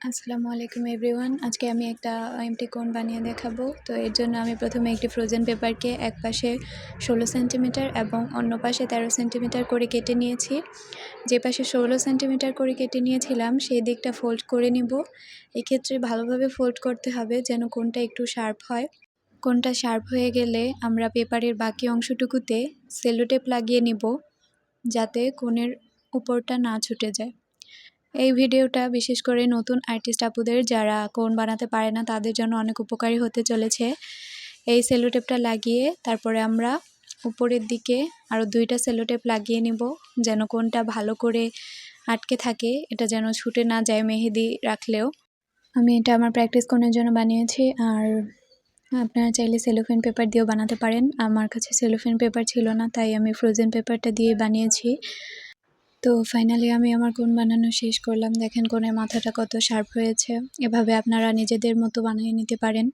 আসসালামু আলাইকুম এভরিওয়ান। আজকে আমি একটা এমটি কোণ বানিয়ে দেখাবো। তো এর জন্য আমি প্রথমে একটি ফ্রোজেন পেপারকে এক পাশে 16 সেন্টিমিটার এবং অন্য পাশে 13 সেন্টিমিটার করে কেটে নিয়েছি। যে পাশে 16 সেন্টিমিটার করে কেটে নিয়েছিলাম সেই দিকটা ফোল্ড করে নিব। এক্ষেত্রে ভালোভাবে ফোল্ড করতে হবে যেন কোণটা একটু শার্প হয়। কোণটা শার্প হয়ে গেলে আমরা পেপারের বাকি অংশটুকুতে সেলোটেপ লাগিয়ে নিব যাতে কোণের উপরটা না ছুটে যায়। এই ভিডিওটা বিশেষ করে নতুন আর্টিস্ট আপুদের যারা কোণ বানাতে পারে না তাদের জন্য অনেক উপকারী হতে চলেছে। এই সেলোটেপটা লাগিয়ে তারপরে আমরা উপরের দিকে আরও 2টা সেলোটেপ লাগিয়ে নিব যেন কোণটা ভালো করে আটকে থাকে, এটা যেন ছুটে না যায় মেহেদি রাখলেও। আমি এটা আমার প্র্যাকটিস কোণের জন্য বানিয়েছি। আর আপনারা চাইলে সেলোফেন পেপার দিয়েও বানাতে পারেন। আমার কাছে সেলোফেন পেপার ছিল না তাই আমি ফ্রোজেন পেপারটা দিয়ে বানিয়েছি। তো ফাইনালি আমি আমার কোণ বানানো শেষ করলাম। দেখেন কোণের মাথাটা কত শার্প হয়েছে। এভাবে আপনারা নিজেদের মতো বানিয়ে নিতে পারেন।